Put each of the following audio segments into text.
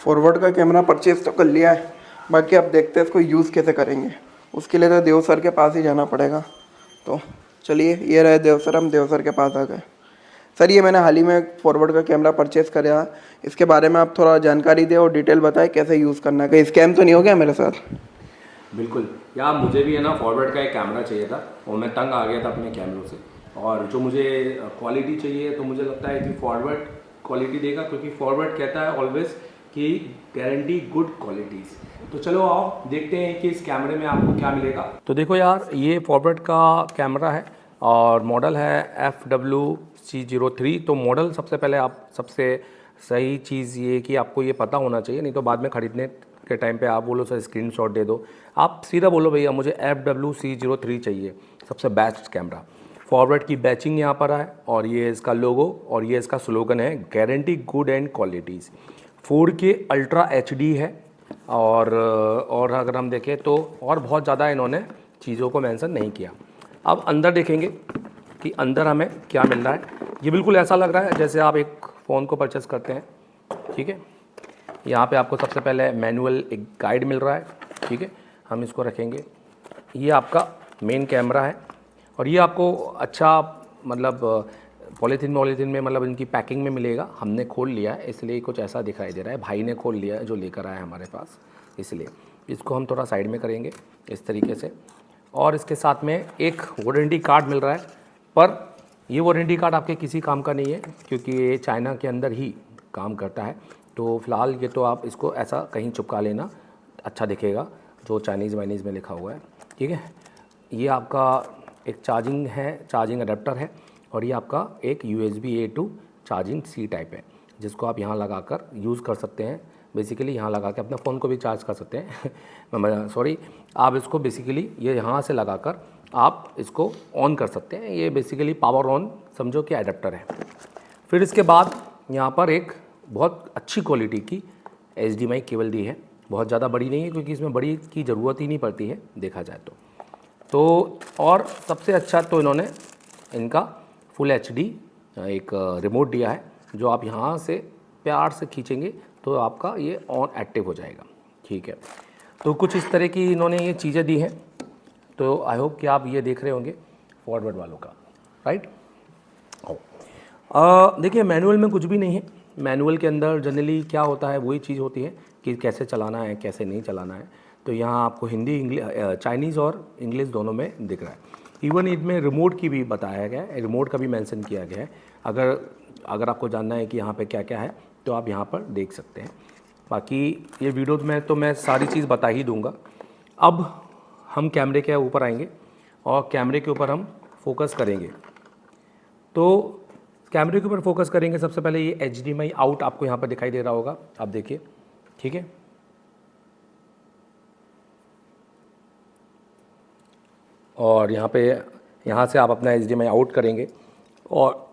Forward का camera purchase तो कर लिया है, बाकी अब देखते हैं इसको यूज़ कैसे करेंगे। उसके लिए तो देव सर के पास ही जाना पड़ेगा। तो चलिए, ये रहे देव सर, हम देव सर के पास आ गए। सर, ये मैंने हाल ही में फॉरवर्ड का कैमरा परचेज़ करा, इसके बारे में आप थोड़ा जानकारी दें और डिटेल बताएं कैसे यूज़ करना है, कहीं स्कैम तो नहीं हो गया मेरे साथ। बिल्कुल यार, मुझे भी है ना फॉरवर्ड का एक कैमरा चाहिए था और मैं तंग आ गया था अपने कैमरों से। और जो मुझे क्वालिटी चाहिए तो मुझे लगता है कि फॉरवर्ड क्वालिटी देगा, क्योंकि फॉरवर्ड कहता है ऑलवेज कि गारंटी गुड क्वालिटीज़। तो चलो आओ देखते हैं कि इस कैमरे में आपको क्या मिलेगा। तो देखो यार, ये फॉरवर्ड का कैमरा है और मॉडल है FWC03। तो मॉडल सबसे पहले आप सबसे सही चीज़ ये कि आपको ये पता होना चाहिए, नहीं तो बाद में ख़रीदने के टाइम पे आप बोलो सर स्क्रीनशॉट दे दो। आप सीधा बोलो भैया मुझे FWC03 चाहिए, सबसे बेस्ट कैमरा। फॉरवर्ड की बैचिंग यहाँ पर है और ये इसका लोगो और ये इसका स्लोगन है, guarantee good and qualities. 4K ultra HD है और अगर हम देखें तो और बहुत ज़्यादा इन्होंने चीज़ों को मेंशन नहीं किया। अब अंदर देखेंगे कि अंदर हमें क्या मिल रहा है। ये बिल्कुल ऐसा लग रहा है जैसे आप एक फ़ोन को परचेस करते हैं, ठीक है। यहाँ पे आपको सबसे पहले मैनुअल एक गाइड मिल रहा है, ठीक है। हम इसको रखेंगे। ये आपका मेन कैमरा है और ये आपको अच्छा मतलब पॉलीथीन में मतलब इनकी पैकिंग में मिलेगा। हमने खोल लिया है इसलिए कुछ ऐसा दिखाई दे रहा है, भाई ने खोल लिया है जो लेकर आया हमारे पास, इसलिए इसको हम थोड़ा साइड में करेंगे इस तरीके से। और इसके साथ में एक वारंटी कार्ड मिल रहा है, पर ये वारंटी कार्ड आपके किसी काम का नहीं है क्योंकि ये चाइना के अंदर ही काम करता है। तो फ़िलहाल ये तो आप इसको ऐसा कहीं चिपका लेना, अच्छा दिखेगा जो चाइनीज़ वाइनीज़ में लिखा हुआ है, ठीक है। ये आपका एक चार्जिंग है, चार्जिंग अडेप्टर है और ये आपका एक USB A to charging C type है, जिसको आप यहाँ लगाकर यूज़ कर सकते हैं। बेसिकली यहाँ लगा के अपने फ़ोन को भी चार्ज कर सकते हैं सॉरी, आप इसको बेसिकली ये यहाँ से लगाकर आप इसको ऑन कर सकते हैं। ये बेसिकली पावर ऑन समझो कि अडेप्टर है। फिर इसके बाद यहाँ पर एक बहुत अच्छी क्वालिटी की HDMI केबल दी है, बहुत ज़्यादा बड़ी नहीं है क्योंकि इसमें बड़ी की ज़रूरत ही नहीं पड़ती है देखा जाए तो। और सबसे अच्छा तो इन्होंने इनका फुल HD एक रिमोट दिया है, जो आप यहाँ से प्यार से खींचेंगे तो आपका ये ऑन एक्टिव हो जाएगा, ठीक है। तो कुछ इस तरह की इन्होंने ये चीज़ें दी हैं। तो आई होप कि आप ये देख रहे होंगे फॉरवर्ड वालों का, राइट। देखिए मैनुअल में कुछ भी नहीं है। मैनुअल के अंदर जनरली क्या होता है, वही चीज़ होती है कि कैसे चलाना है कैसे नहीं चलाना है। तो यहाँ आपको हिंदी चाइनीज़ और इंग्लिश दोनों में दिख रहा है। इवन इसमें रिमोट की भी बताया गया है, रिमोट का भी मेंशन किया गया है। अगर आपको जानना है कि यहाँ पे क्या क्या है तो आप यहाँ पर देख सकते हैं। बाकी ये वीडियो में तो मैं सारी चीज़ बता ही दूँगा। अब हम कैमरे के ऊपर आएंगे और कैमरे के ऊपर हम फोकस करेंगे। तो कैमरे के ऊपर फोकस करेंगे, सबसे पहले ये HDMI आउट आपको यहाँ पर दिखाई दे रहा होगा, आप देखिए, ठीक है। और यहाँ से आप अपना HDMI आउट करेंगे और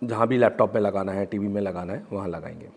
जहाँ भी लैपटॉप में लगाना है, टीवी में लगाना है वहाँ लगाएंगे।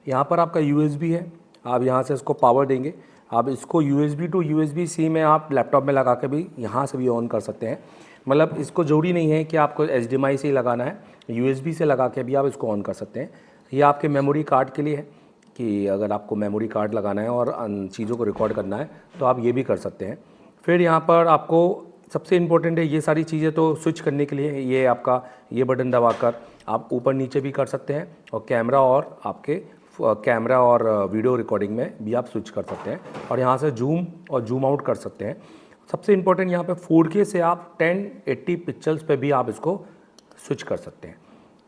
यहाँ पर आपका USB है, आप यहाँ से इसको पावर देंगे। आप इसको USB to USB-C में आप लैपटॉप में लगा के भी यहाँ से भी ऑन कर सकते हैं। मतलब इसको ज़रूरी नहीं है कि आपको HDMI से ही लगाना है, USB से लगा के भी आप इसको ऑन कर सकते हैं। ये आपके मेमोरी कार्ड के लिए है कि अगर आपको मेमोरी कार्ड लगाना है और चीज़ों को रिकॉर्ड करना है तो आप ये भी कर सकते हैं। फिर यहाँ पर आपको सबसे इम्पोर्टेंट है ये सारी चीज़ें, तो स्विच करने के लिए ये आपका ये बटन दबाकर आप ऊपर नीचे भी कर सकते हैं और कैमरा और वीडियो रिकॉर्डिंग में भी आप स्विच कर सकते हैं और यहाँ से जूम और जूम आउट कर सकते हैं। सबसे इम्पोर्टेंट यहाँ पे 4K से आप 1080 पिक्सल्स पे भी आप इसको स्विच कर सकते हैं।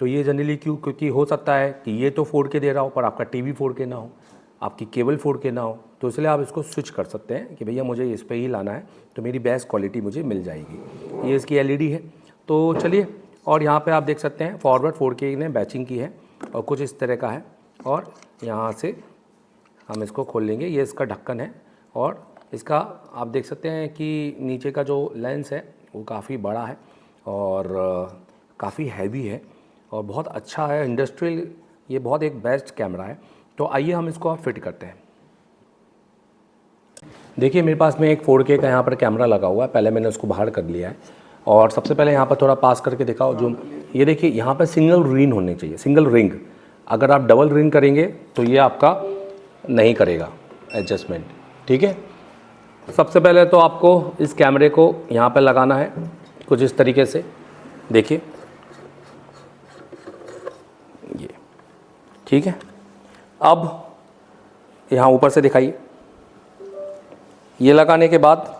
तो ये जनरली क्योंकि हो सकता है कि ये तो 4K दे रहा हो पर आपका टीवी 4K ना हो, आपकी केबल 4K ना हो, तो इसलिए आप इसको स्विच कर सकते हैं कि भैया मुझे इस पे ही लाना है तो मेरी बेस्ट क्वालिटी मुझे मिल जाएगी। ये इसकी LED है। तो चलिए, और यहाँ पे आप देख सकते हैं फॉरवर्ड 4K ने बैचिंग की है और कुछ इस तरह का है। और यहाँ से हम इसको खोल लेंगे, ये इसका ढक्कन है और इसका आप देख सकते हैं कि नीचे का जो लेंस है वो काफ़ी बड़ा है और काफ़ी हैवी है और बहुत अच्छा है, इंडस्ट्रियल, ये बहुत एक बेस्ट कैमरा है। तो आइए हम इसको फिट करते हैं। देखिए मेरे पास में एक 4K का यहाँ पर कैमरा लगा हुआ है, पहले मैंने उसको बाहर कर लिया है और सबसे पहले यहाँ पर थोड़ा पास करके दिखाओ जूम। ये देखिए यहाँ पर सिंगल रिंग होनी चाहिए, सिंगल रिंग। अगर आप डबल रिंग करेंगे तो ये आपका नहीं करेगा एडजस्टमेंट, ठीक है। सबसे पहले तो आपको इस कैमरे को यहाँ पे लगाना है कुछ इस तरीके से, देखिए ये, ठीक है। अब यहाँ ऊपर से दिखाइए, ये लगाने के बाद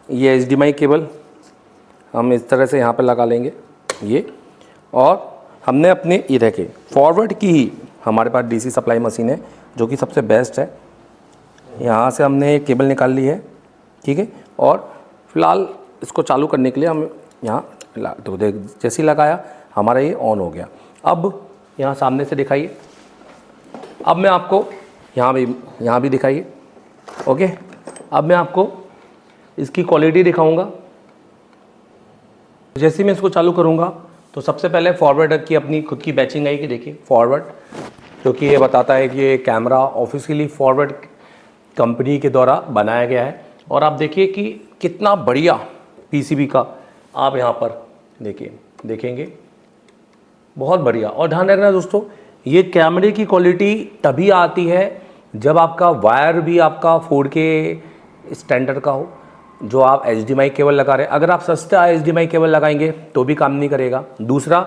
ये HDMI केबल हम इस तरह से यहाँ पे लगा लेंगे ये, और हमने अपने ये देखे फॉरवर्ड की ही हमारे पास DC सप्लाई मशीन है जो कि सबसे बेस्ट है। यहाँ से हमने एक केबल निकाल ली है, ठीक है, और फिलहाल इसको चालू करने के लिए हम यहाँ तो जैसे ही लगाया हमारा ये ऑन हो गया। अब यहाँ सामने से दिखाइए, अब मैं आपको यहाँ भी दिखाइए, ओके। अब मैं आपको इसकी क्वालिटी दिखाऊंगा। जैसे मैं इसको चालू करूँगा तो सबसे पहले फॉरवर्ड की अपनी खुद की बैचिंग आएगी, देखिए फॉरवर्ड, क्योंकि ये बताता है कि ये कैमरा ऑफिशियली फॉरवर्ड कंपनी के द्वारा बनाया गया है। और आप देखिए कि कितना बढ़िया PCB का आप यहाँ पर देखेंगे, बहुत बढ़िया। और ध्यान रखना दोस्तों, ये कैमरे की क्वालिटी तभी आती है जब आपका वायर भी आपका 4K स्टैंडर्ड का हो, जो आप HDMI केबल लगा रहे हैं। अगर आप सस्ता HDMI केबल लगाएंगे तो भी काम नहीं करेगा। दूसरा,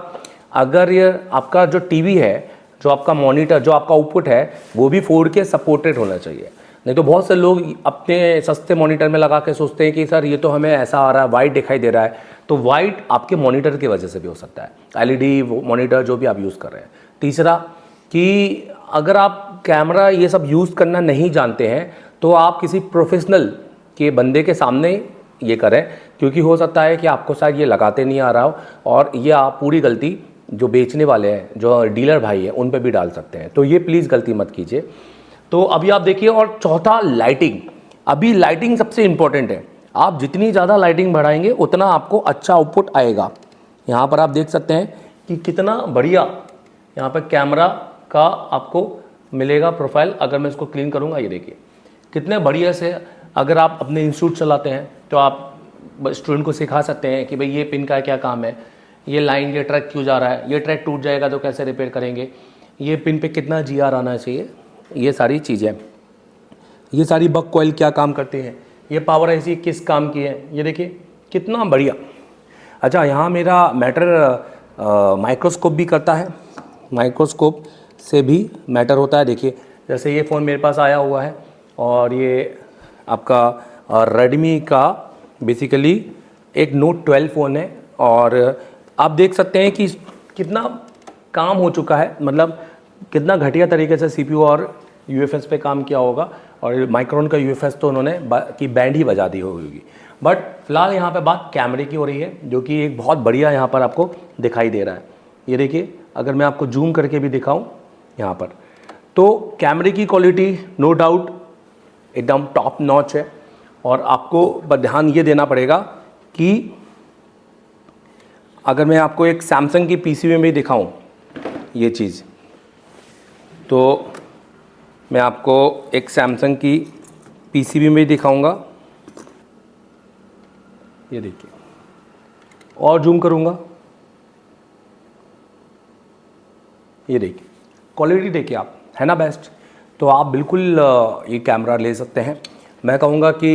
अगर ये आपका जो टीवी है, जो आपका मॉनिटर, जो आपका आउटपुट है, वो भी 4K सपोर्टेड होना चाहिए। नहीं तो बहुत से लोग अपने सस्ते मॉनिटर में लगा के सोचते हैं कि सर ये तो हमें ऐसा आ रहा है, वाइट दिखाई दे रहा है। तो वाइट आपके मॉनिटर की वजह से भी हो सकता है, LED मॉनिटर जो भी आप यूज़ कर रहे हैं। तीसरा कि अगर आप कैमरा ये सब यूज़ करना नहीं जानते हैं तो आप किसी प्रोफेशनल के बंदे के सामने ये करें, क्योंकि हो सकता है कि आपको शायद ये लगाते नहीं आ रहा हो और ये आप पूरी गलती जो बेचने वाले हैं, जो डीलर भाई हैं, उन पे भी डाल सकते हैं। तो ये प्लीज़ गलती मत कीजिए। तो अभी आप देखिए। और चौथा, लाइटिंग। अभी लाइटिंग सबसे इम्पोर्टेंट है। आप जितनी ज़्यादा लाइटिंग बढ़ाएंगे उतना आपको अच्छा आउटपुट आएगा। यहाँ पर आप देख सकते हैं कि कितना बढ़िया यहाँ पर कैमरा का आपको मिलेगा प्रोफाइल। अगर मैं इसको क्लीन करूँगा, ये देखिए कितने बढ़िया से। अगर आप अपने इंस्टीट्यूट चलाते हैं तो आप स्टूडेंट को सिखा सकते हैं कि भाई ये पिन का क्या काम है, ये लाइन, ये ट्रैक क्यों जा रहा है, ये ट्रैक टूट जाएगा तो कैसे रिपेयर करेंगे, ये पिन पे कितना GR आना चाहिए, ये सारी चीज़ें, ये सारी बक कॉइल क्या काम करती हैं, ये पावर IC किस काम की है, ये देखिए कितना बढ़िया। अच्छा, यहाँ मेरा मैटर माइक्रोस्कोप भी करता है। माइक्रोस्कोप से भी मैटर होता है। देखिए जैसे ये फ़ोन मेरे पास आया हुआ है और ये आपका रेडमी का बेसिकली एक Note 12 फ़ोन है, और आप देख सकते हैं कि कितना काम हो चुका है, मतलब कितना घटिया तरीके से CPU और UFS पे काम किया होगा। और माइक्रोन का UFS तो उन्होंने की बैंड ही बजा दी होगी। बट फिलहाल यहाँ पे बात कैमरे की हो रही है, जो कि एक बहुत बढ़िया यहाँ पर आपको दिखाई दे रहा है। ये देखिए, अगर मैं आपको जूम करके भी दिखाऊं यहाँ पर, तो कैमरे की क्वालिटी नो डाउट एकदम टॉप नॉच है। और आपको ध्यान ये देना पड़ेगा कि अगर मैं आपको एक सैमसंग की PCB में भी दिखाऊं ये चीज़, तो मैं आपको एक सैमसंग की PCB में दिखाऊंगा। ये देखिए, और जूम करूंगा, ये देखिए क्वालिटी देखिए आप, है ना बेस्ट। तो आप बिल्कुल ये कैमरा ले सकते हैं। मैं कहूँगा कि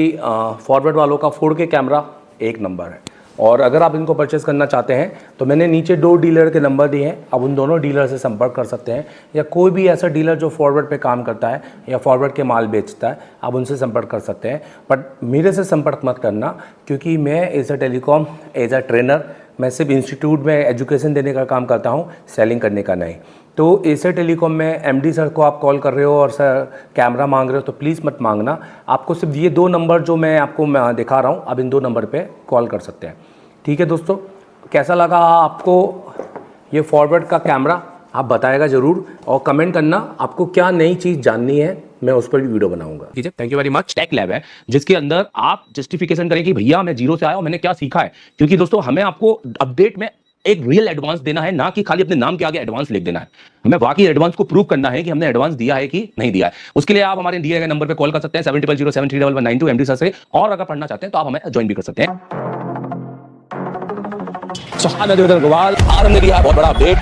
फॉरवर्ड वालों का 4K कैमरा एक नंबर है। और अगर आप इनको परचेस करना चाहते हैं तो मैंने नीचे 2 डीलर के नंबर दिए हैं, आप उन दोनों डीलर से संपर्क कर सकते हैं। या कोई भी ऐसा डीलर जो फॉरवर्ड पे काम करता है या फॉरवर्ड के माल बेचता है, आप उनसे संपर्क कर सकते हैं। बट मेरे से संपर्क मत करना, क्योंकि मैं as a telecom, as a trainer, मैं सिर्फ इंस्टीट्यूट में एजुकेशन देने का काम करता हूँ, सेलिंग करने का नहीं। तो एसर टेलीकॉम में MD सर को आप कॉल कर रहे हो और सर कैमरा मांग रहे हो तो प्लीज़ मत मांगना। आपको सिर्फ ये 2 नंबर जो मैं आपको दिखा रहा हूँ, आप इन 2 नंबर पे कॉल कर सकते हैं। ठीक है दोस्तों, कैसा लगा आपको ये फॉरवर्ड का कैमरा, आप बताएगा ज़रूर। और कमेंट करना आपको क्या नई चीज़ जाननी है, मैं उस पर भी वीडियो बनाऊंगा। ठीक है, thank you very much. Tech lab है जिसके अंदर आप जस्टिफिकेशन करें कि भैया मैं 0 से आया और मैंने क्या सीखा है। क्योंकि दोस्तों हमें आपको अपडेट में एक रियल एडवांस देना है, ना कि खाली अपने नाम के आगे एडवांस लिख देना है। हमें वाकई एडवांस को प्रूव करना है कि हमने एडवांस दिया है कि नहीं दिया है। उसके लिए आप हमारे दिए गए नंबर पे कॉल कर सकते हैं 70073192 MD सर से। और अगर पढ़ना चाहते हैं तो आप हमें ज्वाइन भी कर सकते हैं। बहुत बड़ा अपडेट।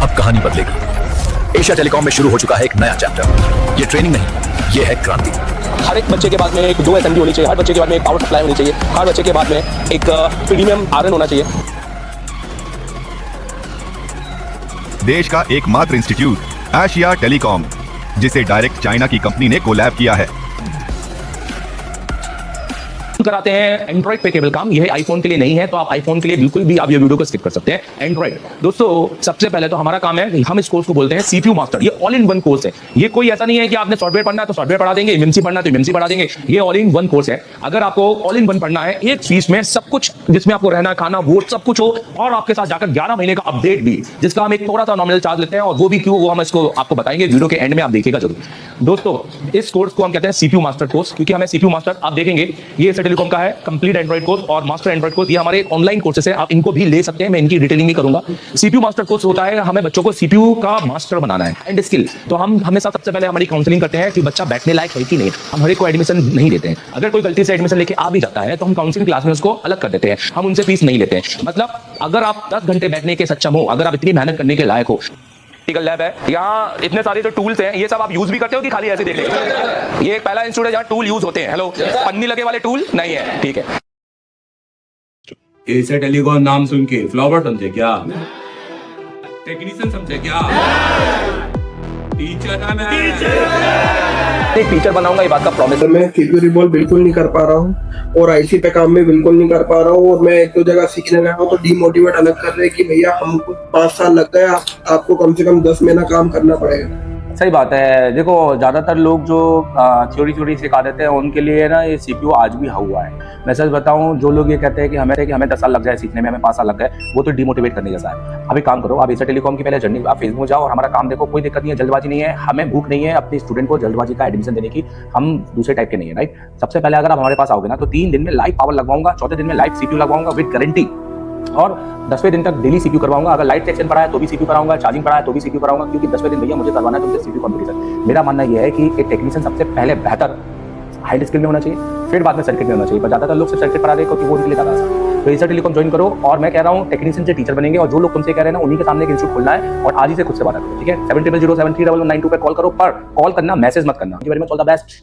अब कहानी बदलेगी। एशिया टेलीकॉम में शुरू हो चुका है एक नया चैप्टर। ये ट्रेनिंग नहीं, ये है क्रांति। हर एक बच्चे के बाद में एक 2 SMD होनी चाहिए, हर बच्चे के बाद में एक पावर सप्लाई होनी चाहिए, हर बच्चे के बाद में एक प्रीमियम आयरन होना चाहिए। देश का एकमात्र इंस्टीट्यूट एशिया टेलीकॉम, जिसे डायरेक्ट चाइना की कंपनी ने कोलैब किया है। कराते हैं एंड्रॉइड पे केबल काम। यह आईफोन के लिए नहीं है, तो आप आईफोन के लिए बिल्कुल भी आप ये वीडियो को स्किप कर सकते हैं। एंड्रॉइड दोस्तों, सबसे पहले तो हमारा काम है, हम इस कोर्स को बोलते हैं CPU मास्टर। ये ऑल इन वन कोर्स है। ये कोई ऐसा नहीं है कि आपने सॉफ्टवेयर पढ़ना है तो सॉफ्टवेयर पढ़ा देंगे, MMC पढ़ना है तो MMC पढ़ा देंगे। ये ऑल इन वन कोर्स है। अगर आपको ऑल इन वन पढ़ना है, एक फीस में सब कुछ, जिसमें आपको रहना, खाना, वोट सब कुछ हो, और आपके साथ जाकर 11 महीने का अपडेट भी, जिसका हम एक थोड़ा सा नॉमिनल चार्ज लेते हैं, और वो भी क्यों, वो हम इसको आपको बताएंगे वीडियो के एंड में, आप देखिएगा जरूर। दोस्तों, इस कोर्स को हम कहते हैं CPU मास्टर कोर्स, क्योंकि हमें CPU मास्टर, आप देखेंगे ये एशिया टेलीकॉम का है कंप्लीट एंड्रॉइड कोर्स और मास्टर एंड्रॉइड कोर्स। ये हमारे ऑनलाइन कोर्सेस है, आप इनको भी ले सकते हैं, मैं इनकी डिटेलिंग भी करूंगा। CPU मास्टर कोर्स होता है, हमें बच्चों को CPU का मास्टर बनाना है एंड स्किल। तो हम हमेशा सबसे पहले हमारी काउंसलिंग करते हैं कि बच्चा बैठने लायक है कि नहीं। हम हर एक को एडमिशन नहीं देते हैं। अगर कोई गलती से एडमिशन लेके आ भी जाता है तो हम काउंसलिंग क्लास में उसको अलग कर देते हैं, हम उनसे फीस नहीं लेते हैं। मतलब अगर आप 10 घंटे बैठने के सक्षम हो, अगर आप इतनी मेहनत करने के लायक हो। लैब है, यहाँ इतने सारे जो टूल्स हैं, ये सब आप यूज भी करते हो कि खाली ऐसे देख लेते हो? ये एक पहला इंस्टीट्यूट है जहाँ टूल यूज होते हैं। हेलो, पन्नी लगे वाले टूल नहीं है, ठीक है। एशिया टेलीकॉम नाम सुन के फ्लावर समझे क्या? टेक्नीशियन समझे क्या? टीचर है मैं। एक टीचर बनाऊंगा, ये बात का प्रॉमिस। मैं CPU रिवॉल्व बिल्कुल नहीं कर पा रहा हूँ और IC पे काम में बिल्कुल नहीं कर पा रहा हूँ, और मैं एक दो जगह सीखने गया हूँ तो डीमोटिवेट अलग कर रहे हैं कि भैया हमको 5 साल लग गया, आपको कम से कम 10 महीना काम करना पड़ेगा। सही बात है। देखो, ज्यादातर लोग जो थ्योरी सिखा देते हैं, उनके लिए ना ये CPU आज भी हुआ है। मैं सच बताऊं, जो लोग ये कहते हैं कि हमें 10 साल लग जाए सीखने में, हमें 5 साल लग गए, वो तो डिमोटिवेट करने जैसा है। अभी काम करो, आप एशिया टेलीकॉम की पहले जर्नी, आप फेसबुक में जाओ और हमारा काम देखो, कोई दिक्कत नहीं है, जल्दबाजी नहीं है, हमें भूख नहीं है अपने स्टूडेंट को जल्दबाजी का एडमिशन देने की, हम दूसरे टाइप के नहीं है, राइट। सबसे पहले अगर आप हमारे पास आओगे ना, तो 3 दिन में लाइव पावर लगवाऊंगा, 4थे दिन में लाइव CPU लगवाऊंगा विद गारंटी, और 10वें दिन तक डेली CPU करवाऊंगा। अगर लाइट सेक्शन पड़ा है तो भी CPU कराऊंगा, चार्जिंग पड़ा है तो भी CPU कराऊंगा, क्योंकि 10वें दिन भैया मुझे करवाना है तुमसे CPU कंपटीशन। मेरा मानना यह है कि एक टेक्नीशियन सबसे पहले बेहतर हाई स्किल में होना चाहिए, फिर बाद में सर्किट में होना चाहिए। पर ज्यादातर लोग सिर्फ सर्किट पढ़ा रहे हैं क्योंकि वो उनके लिए ज्यादा आसान। तो एशिया टेलीकॉम ज्वाइन करो, और मैं कह रहा हूँ टेक्नीशियन से टीचर बनेंगे, और जो लोग तुमसे कह रहे हैं ना, उन्हीं के सामने एक इंस्टीट्यूट खोलना है और आज ही से खुद से बात करो, ठीक है। 70073192 पे कॉल करो, पर कॉल करना, मैसेज मत करना। Thank you very much, all the best.